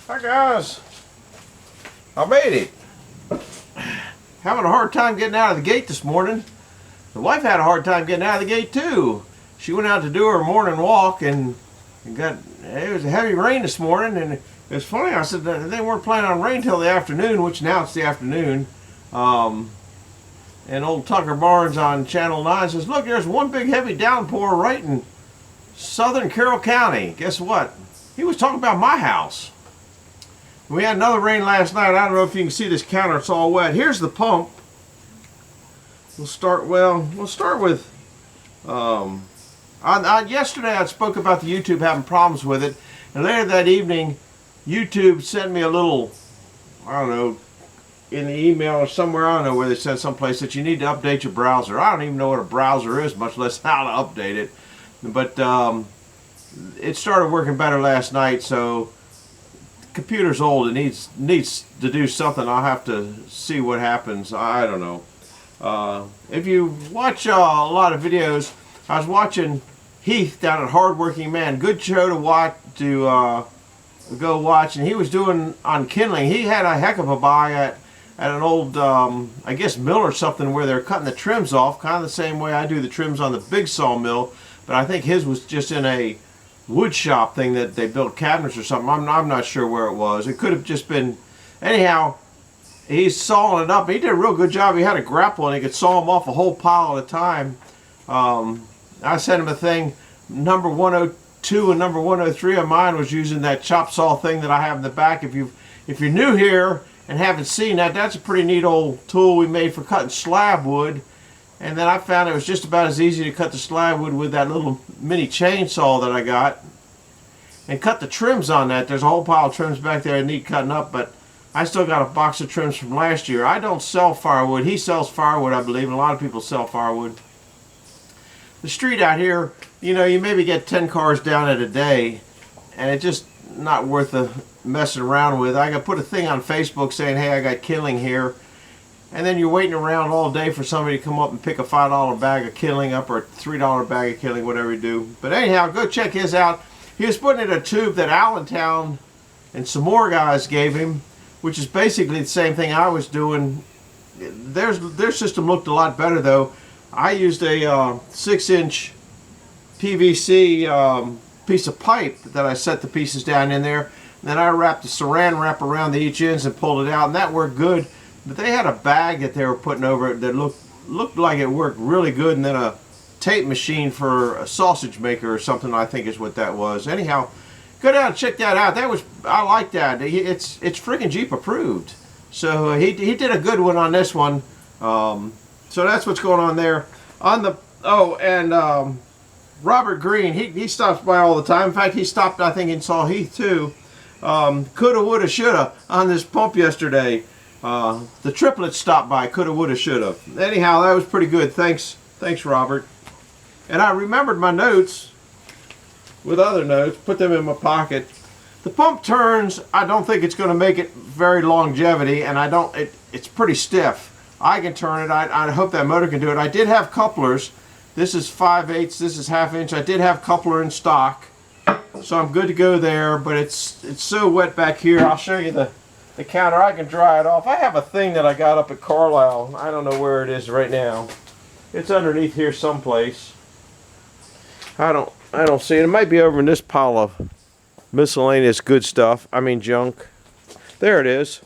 Hi guys, I made it. Having a hard time getting out of the gate this morning. The wife had a hard time getting out of the gate too. She went out to do her morning walk and it was a heavy rain this morning, and it was funny. I said they weren't planning on rain till the afternoon, which now it's the afternoon. And old Tucker Barnes on Channel 9 says, look, there's one big heavy downpour right in southern Carroll County. Guess what? He was talking about my house. We had another rain last night. I don't know if you can see this counter. It's all wet. Here's the pump. We'll start with yesterday I spoke about the YouTube having problems with it, and later that evening YouTube sent me a little, I don't know, in the email or somewhere, I don't know where they said someplace that you need to update your browser. I don't even know what a browser is, much less how to update it. But it started working better last night, so the computer's old. It needs to do something. I'll have to see what happens. I don't know. If you watch a lot of videos, I was watching Heath down at Hardworking Man. Good show to watch, to go watch, and he was doing on kindling. He had a heck of a buy at an old, I guess, mill or something where they're cutting the trims off, kind of the same way I do the trims on the big sawmill, but I think his was just in a wood shop thing that they built cabinets or something. I'm not sure where it was. It could have just been, anyhow, he's sawing it up. He did a real good job. He had a grapple and he could saw them off a whole pile at a time. I sent him a thing, number 102 and number 103 of mine was using that chop saw thing that I have in the back. If you're new here and haven't seen that, that's a pretty neat old tool we made for cutting slab wood. And then I found it was just about as easy to cut the slab wood with that little mini chainsaw that I got. And cut the trims on that. There's a whole pile of trims back there that need cutting up, but I still got a box of trims from last year. I don't sell firewood. He sells firewood, I believe, and a lot of people sell firewood. The street out here, you know, you maybe get 10 cars down at a day, and it's just not worth the messing around with. I got put a thing on Facebook saying, hey, I got kindling here. And then you're waiting around all day for somebody to come up and pick a $5 bag of kindling up or a $3 bag of kindling, whatever you do. But anyhow, go check his out. He was putting in a tube that Allentown and some more guys gave him, which is basically the same thing I was doing. Their system looked a lot better, though. I used a 6-inch PVC piece of pipe that I set the pieces down in there. And then I wrapped a saran wrap around the each ends and pulled it out, and that worked good. But they had a bag that they were putting over it that looked like it worked really good, and then a tape machine for a sausage maker or something, I think is what that was. Anyhow, go down and check that out. I like that. It's freaking Jeep approved. So he did a good one on this one. So that's what's going on there. Robert Green, he stops by all the time. In fact, he stopped, I think, and saw Heath too. Coulda, woulda, shoulda on this pump yesterday. The triplets stopped by. Coulda, woulda, shoulda. Anyhow, that was pretty good. Thanks, Robert. And I remembered my notes with other notes. Put them in my pocket. The pump turns. I don't think it's going to make it very longevity, and it's pretty stiff. I can turn it. I hope that motor can do it. I did have couplers. This is 5/8. This is 1/2 inch. I did have coupler in stock, so I'm good to go there. But it's so wet back here. I'll show you the counter. I can dry it off. I have a thing that I got up at Carlisle. I don't know where it is right now. It's underneath here someplace. I don't see it. It might be over in this pile of miscellaneous good stuff. I mean junk. There it is.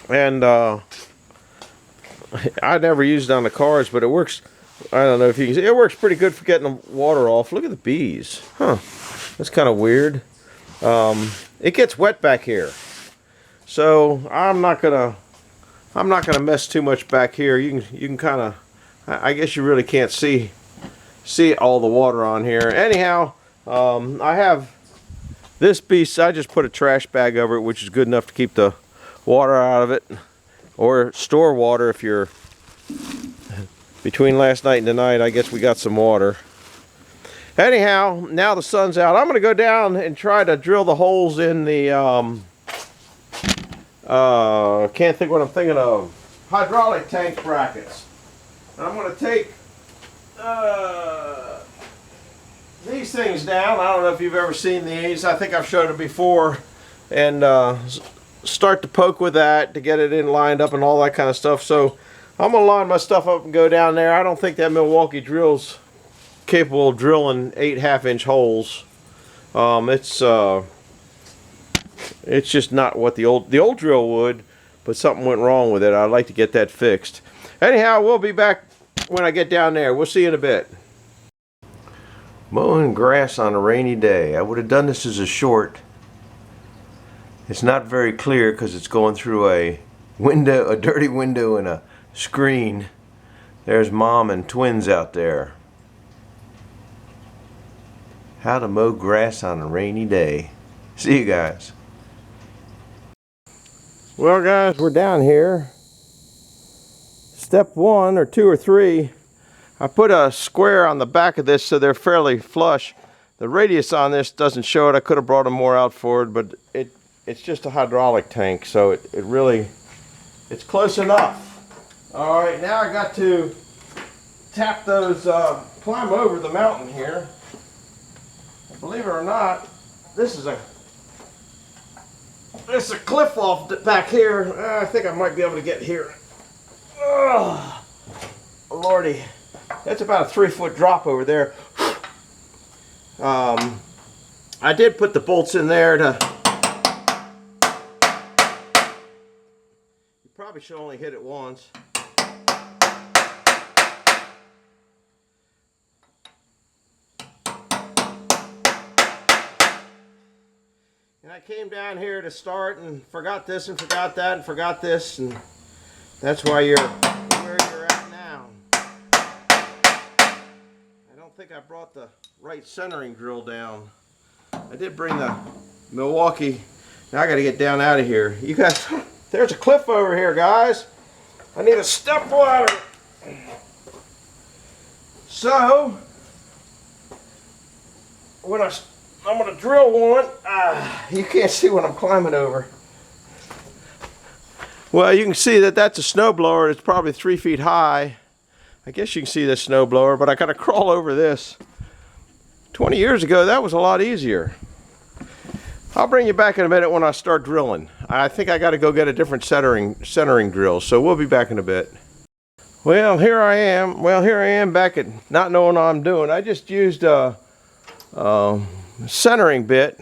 And I never used it on the cars, but it works. I don't know if you can see. It works pretty good for getting the water off. Look at the bees. Huh. That's kind of weird. It gets wet back here, so I'm not gonna mess too much back here. You can kind of, I guess you really can't see all the water on here. Anyhow, I have this piece. I just put a trash bag over it, which is good enough to keep the water out of it, or store water if you're between last night and tonight. I guess we got some water. Anyhow, now the sun's out. I'm going to go down and try to drill the holes in the, can't think what I'm thinking of, hydraulic tank brackets. I'm going to take these things down. I don't know if you've ever seen these. I think I've showed it before. And start to poke with that to get it in lined up and all that kind of stuff. So I'm going to line my stuff up and go down there. I don't think that Milwaukee drill's capable of drilling 8 half-inch holes. It's just not what the old drill would, but something went wrong with it. I'd like to get that fixed. Anyhow, we'll be back when I get down there. We'll see you in a bit. Mowing grass on a rainy day. I would have done this as a short. It's not very clear because it's going through a window, a dirty window and a screen. There's Mom and twins out there. How to mow grass on a rainy day. See you guys. Well guys, we're down here. Step 1 or 2 or 3. I put a square on the back of this so they're fairly flush. The radius on this doesn't show it. I could have brought a more out forward, but it's just a hydraulic tank, so it's close enough. All right, now I got to tap those, climb over the mountain here. Believe it or not, this is a cliff off back here. I think I might be able to get here. Oh, Lordy. That's about a 3-foot drop over there. I did put the bolts in there to... You probably should only hit it once. And I came down here to start and forgot this and forgot that and forgot this, and that's why you're where you're at now. I don't think I brought the right centering drill down. I did bring the Milwaukee. Now I got to get down out of here. You guys, there's a cliff over here, guys. I need a step ladder. So, when I'm going to drill one. You can't see what I'm climbing over. Well, you can see that that's a snowblower. It's probably 3 feet high. I guess you can see this snowblower, but I got to crawl over this. 20 years ago, that was a lot easier. I'll bring you back in a minute when I start drilling. I think I got to go get a different centering drill, so we'll be back in a bit. Well, here I am. Back at not knowing what I'm doing. I just used a centering bit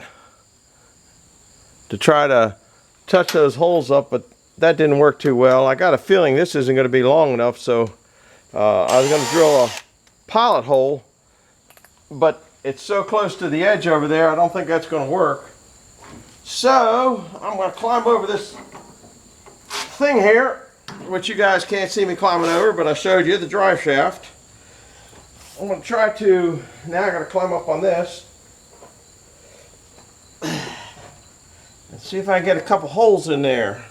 to try to touch those holes up, but that didn't work too well. I got a feeling this isn't going to be long enough, so I was going to drill a pilot hole, but it's so close to the edge over there, I don't think that's going to work. So I'm going to climb over this thing here, which you guys can't see me climbing over, but I showed you the drive shaft. I'm going to try to, now I got to climb up on this. Let's see if I can get a couple holes in there.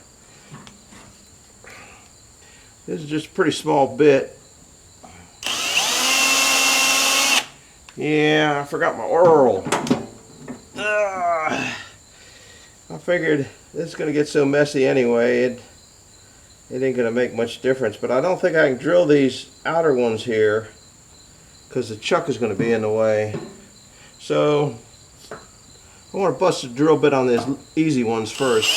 This is just a pretty small bit. Yeah, I forgot my Earl. I figured this is going to get so messy anyway, it ain't going to make much difference. But I don't think I can drill these outer ones here because the chuck is going to be in the way. So I want to bust a drill bit on these easy ones first.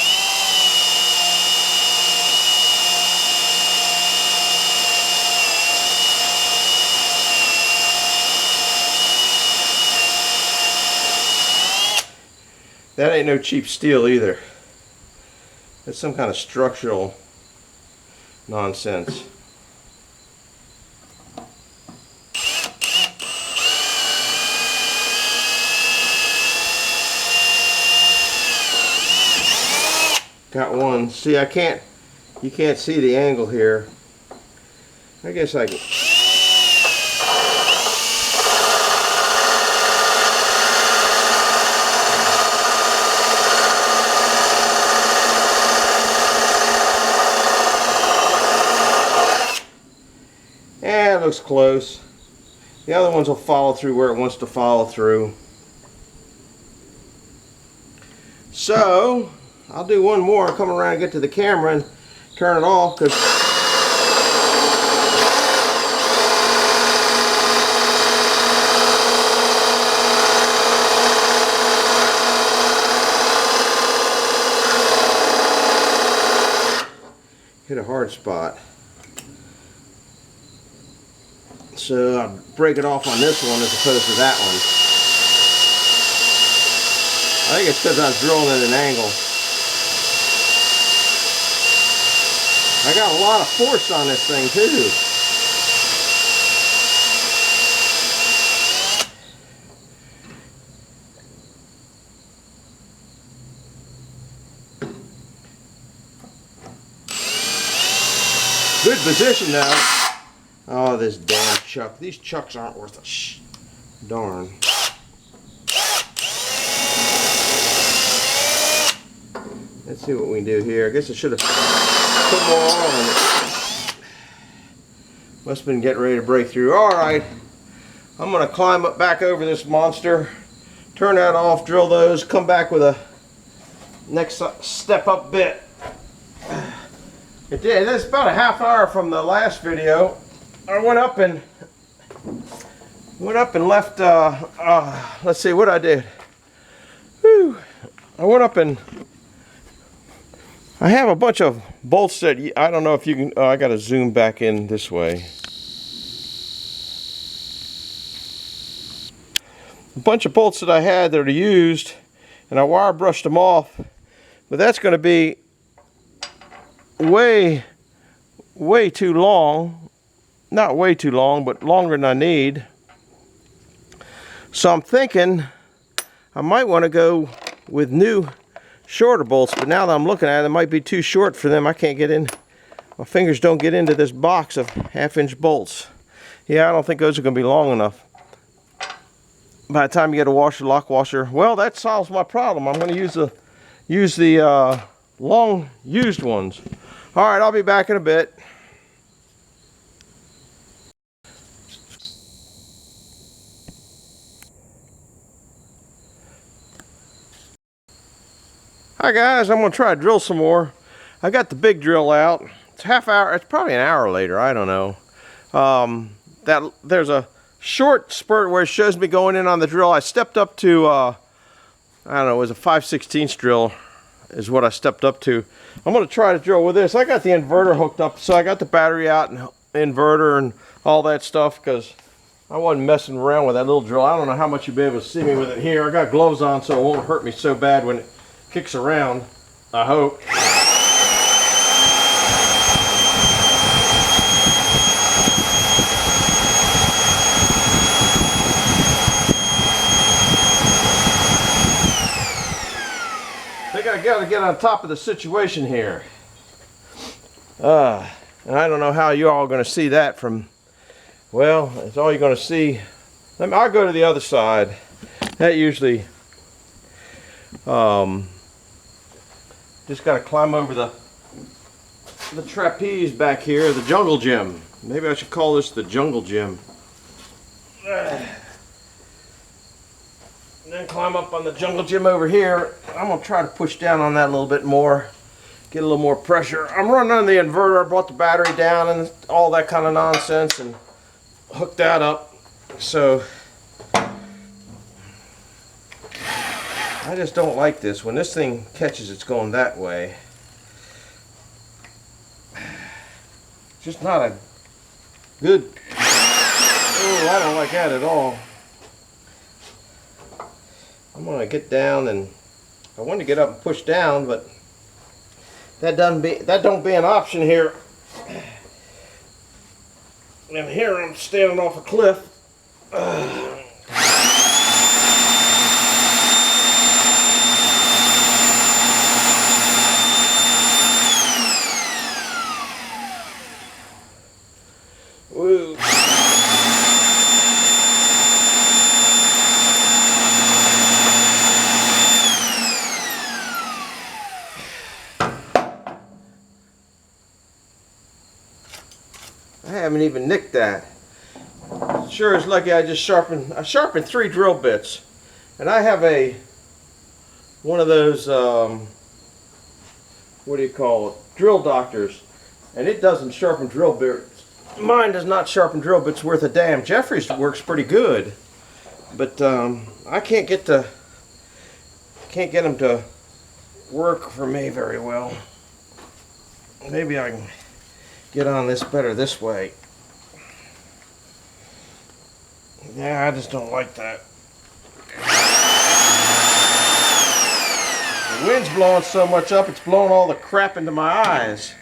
That ain't no cheap steel either. It's some kind of structural nonsense. Got one. See, you can't see the angle here. I guess I can. Yeah, it looks close. The other ones will follow through where it wants to follow through. So I'll do one more, come around and get to the camera and turn it off, because hit a hard spot. So I'll break it off on this one as opposed to that one. I think it's because I was drilling at an angle. I got a lot of force on this thing too. Good position now. Oh, this damn chuck. These chucks aren't worth a darn. Let's see what we can do here. I guess I should have put more oil in it. Must have been getting ready to break through. Alright. I'm going to climb up back over this monster. Turn that off, drill those, come back with a next step up bit. It did. It's about a half hour from the last video. I went up and left. Let's see what I did. Whew. I went up and I have a bunch of bolts that I don't know if you can. Oh, I got to zoom back in this way. A bunch of bolts that I had that are used, and I wire brushed them off. But that's going to be way too long. Not way too long, but longer than I need. So I'm thinking I might want to go with new shorter bolts, but now that I'm looking at it, it might be too short for them. I can't get in. My fingers don't get into this box of 1/2-inch bolts. Yeah, I don't think those are going to be long enough. By the time you get a washer, lock washer, well, that solves my problem. I'm going to use the long used ones. All right, I'll be back in a bit. Hi guys, I'm going to try to drill some more. I got the big drill out. It's half hour, it's probably an hour later, I don't know. There's a short spurt where it shows me going in on the drill. I stepped up to, I don't know, it was a 5/16 drill is what I stepped up to. I'm going to try to drill with this. I got the inverter hooked up, so I got the battery out and inverter and all that stuff because I wasn't messing around with that little drill. I don't know how much you'll be able to see me with it here. I got gloves on so it won't hurt me so bad when it kicks around, I hope. I think I got to get on top of the situation here. And I don't know how you all are going to see that from, well, it's all you're going to see. I'll go to the other side. That usually, just got to climb over the trapeze back here, the jungle gym. Maybe I should call this the jungle gym. And then climb up on the jungle gym over here. I'm going to try to push down on that a little bit more. Get a little more pressure. I'm running on the inverter. I brought the battery down and all that kind of nonsense and hooked that up. So I just don't like this. When this thing catches, it's going that way. It's just not a good. Oh, I don't like that at all. I'm gonna get down, and I want to get up and push down, but that don't be an option here. And here I'm standing off a cliff. Woo. I haven't even nicked that. Sure is lucky I sharpened 3 drill bits. And I have one of those, what do you call it, drill doctors. And it doesn't sharpen drill bits. Mine does not sharpen drill bits worth a damn. Jeffrey's works pretty good. But I can't get them to work for me very well. Maybe I can get on this better this way. Yeah, I just don't like that. The wind's blowing so much up, it's blowing all the crap into my eyes.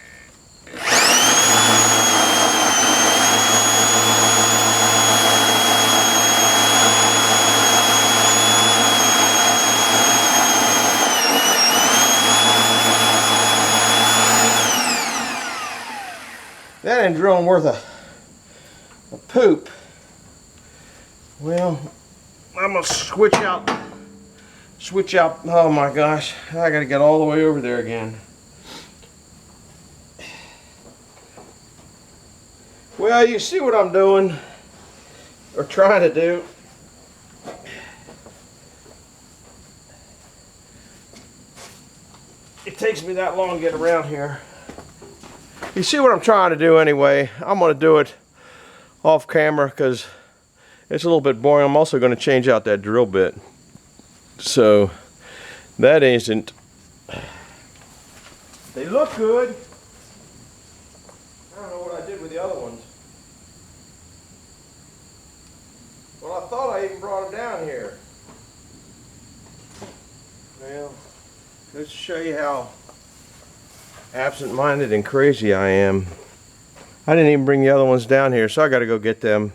That ain't drilling worth a poop. Well, I'm gonna switch out, oh my gosh, I gotta get all the way over there again. Well, you see what I'm doing, or trying to do. It takes me that long to get around here. You see what I'm trying to do anyway. I'm going to do it off camera because it's a little bit boring. I'm also going to change out that drill bit. So that isn't. They look good. I don't know what I did with the other ones. Well, I thought I even brought them down here. Well, let's show you how absent-minded and crazy I am. I didn't even bring the other ones down here, so I got to go get them.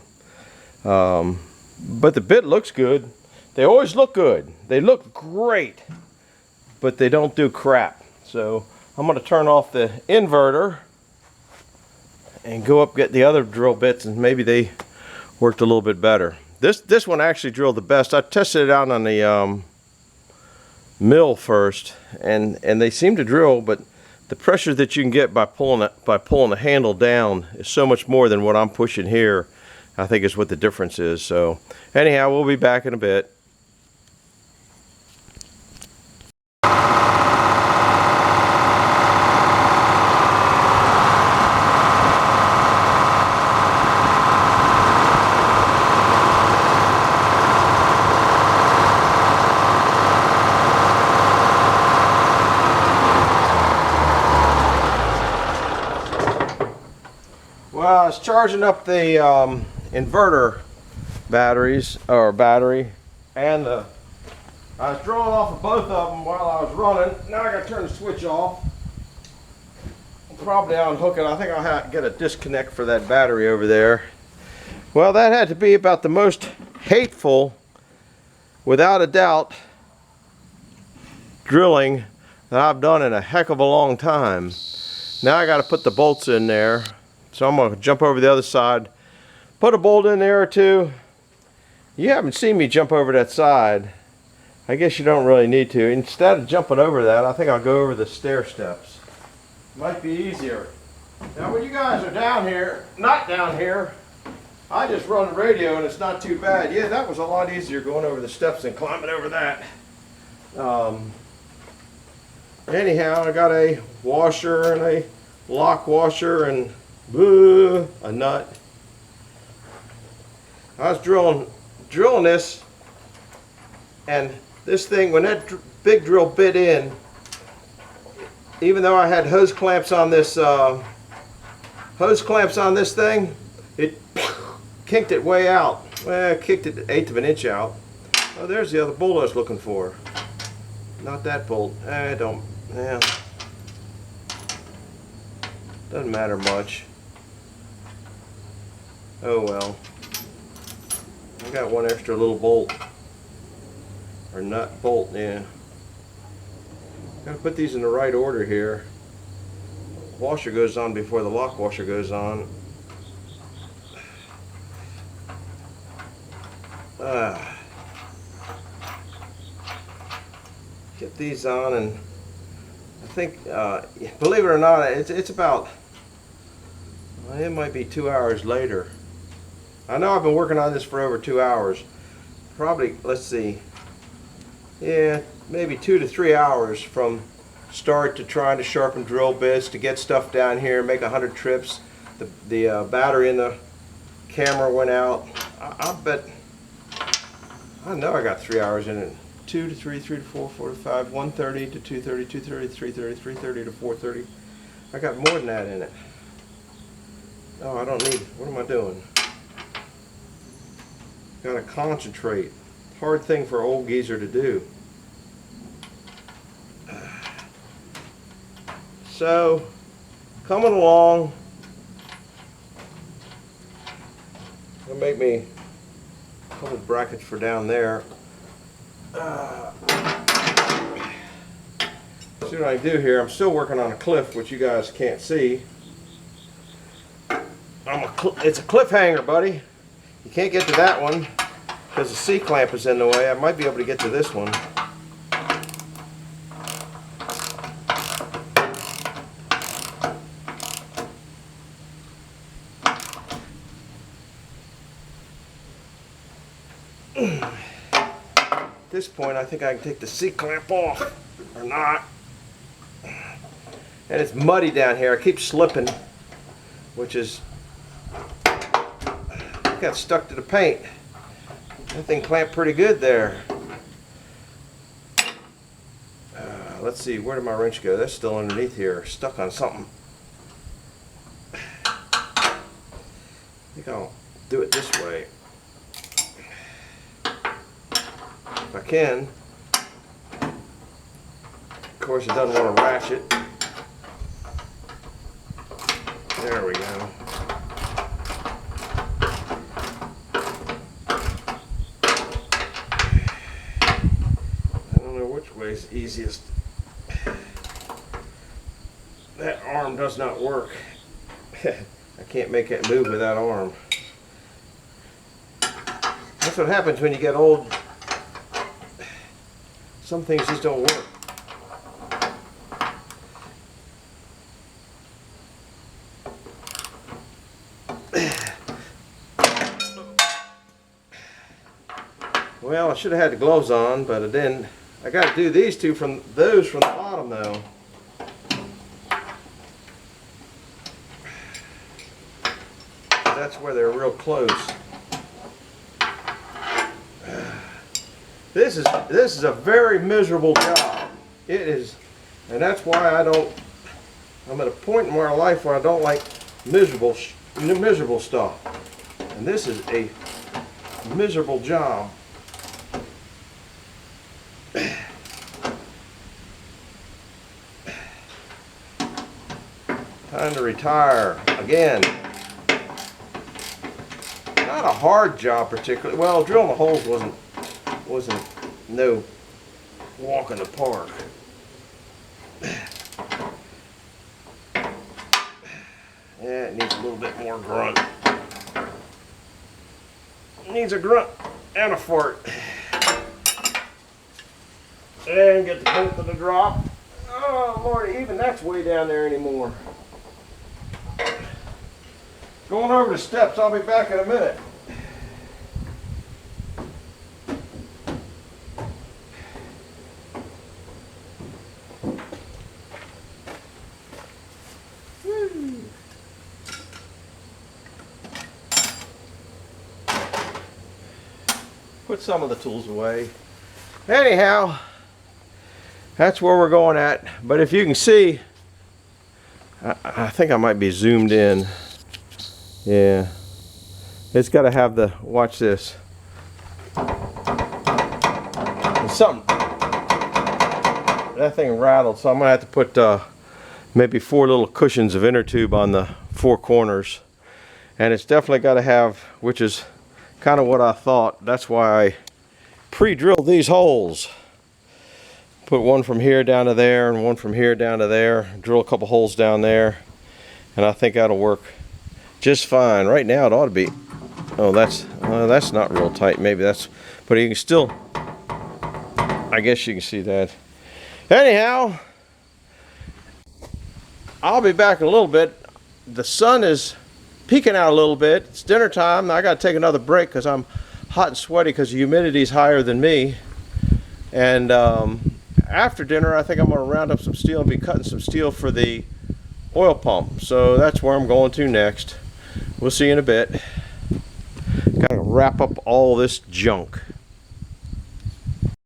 But the bit looks good. They always look good. They look great, but they don't do crap. So I'm going to turn off the inverter and go up get the other drill bits, and maybe they worked a little bit better. This one actually drilled the best. I tested it out on the mill first, and they seem to drill, but the pressure that you can get by pulling the handle down is so much more than what I'm pushing here. I think is what the difference is. So anyhow, we'll be back in a bit. Well, I was charging up the inverter battery, and I was drawing off of both of them while I was running. Now I got to turn the switch off. Probably unhook it. I think I'll have to get a disconnect for that battery over there. Well, that had to be about the most hateful, without a doubt, drilling that I've done in a heck of a long time. Now I got to put the bolts in there. So I'm going to jump over the other side, put a bolt in there or two. You haven't seen me jump over that side. I guess you don't really need to. Instead of jumping over that, I think I'll go over the stair steps. Might be easier. Now when you guys are down here, not down here, I just run the radio and it's not too bad. Yeah, that was a lot easier going over the steps than climbing over that. Anyhow, I got a washer and a lock washer and a nut. I was drilling this, and this thing, when that big drill bit in, even though I had hose clamps on this thing, it kinked it way out. Well, it kicked it 1/8 of an inch out. Oh, there's the other bolt I was looking for. Not that bolt. Doesn't matter much. Oh well. I got one extra little bolt. Or nut bolt, yeah. Gotta put these in the right order here. Washer goes on before the lock washer goes on. Get these on, and I think, believe it or not, it's about, it might be 2 hours later. I know I've been working on this for over 2 hours. Probably, let's see, yeah, maybe 2 to 3 hours from start to trying to sharpen drill bits, to get stuff down here, make 100 trips. The battery in the camera went out. I bet, I know I got 3 hours in it. 2 to 3, 3 to 4, 4 to 5, 1:30 to 2:30, 2:30 to 3:30, 3:30 to 4:30. I got more than that in it. No, I don't need, what am I doing? Gotta concentrate. Hard thing for an old geezer to do. So, coming along. It'll make me a couple brackets for down there. See what I do here. I'm still working on a cliff, which you guys can't see. It's a cliffhanger, buddy. You can't get to that one because the C-clamp is in the way. I might be able to get to this one. At this point, I think I can take the C-clamp off, or not. And it's muddy down here. I keep slipping, which is, got stuck to the paint. That thing clamped pretty good there. Let's see, where did my wrench go? That's still underneath here, stuck on something. I think I'll do it this way. If I can. Of course, it doesn't want to ratchet. There we go. Which way is easiest? That arm does not work. I can't make it move with that arm. That's what happens when you get old. Some things just don't work. Well, I should have had the gloves on, but I didn't. I got to do these two from the bottom though. That's where they're real close. This is a very miserable job. It is, and that's why I'm at a point in my life where I don't like miserable stuff. And this is a miserable job. Time to retire again. Not a hard job particularly. Well, drilling the holes wasn't no walk in the park. Yeah, it needs a little bit more grunt. It needs a grunt and a fart. And get the bolt to the drop. Oh Lordy, even that's way down there anymore. Going over the steps, I'll be back in a minute. Woo. Put some of the tools away. Anyhow, that's where we're going at. But if you can see, I think I might be zoomed in. Yeah, it's got to have the, watch this. There's something, that thing rattled, so I'm going to have to put maybe 4 little cushions of inner tube on the 4 corners. And it's definitely got to have, which is kind of what I thought. That's why I pre-drilled these holes. Put one from here down to there and one from here down to there. Drill a couple holes down there, and I think that'll work just fine. Right now it ought to be, oh, that's not real tight. Maybe that's, but you can still, I guess you can see that. Anyhow, I'll be back in a little bit. The sun is peeking out a little bit. It's dinner time. I got to take another break because I'm hot and sweaty because the humidity is higher than me. And after dinner, I think I'm going to round up some steel and be cutting some steel for the oil pump. So that's where I'm going to next. We'll see you in a bit. Got to wrap up all this junk.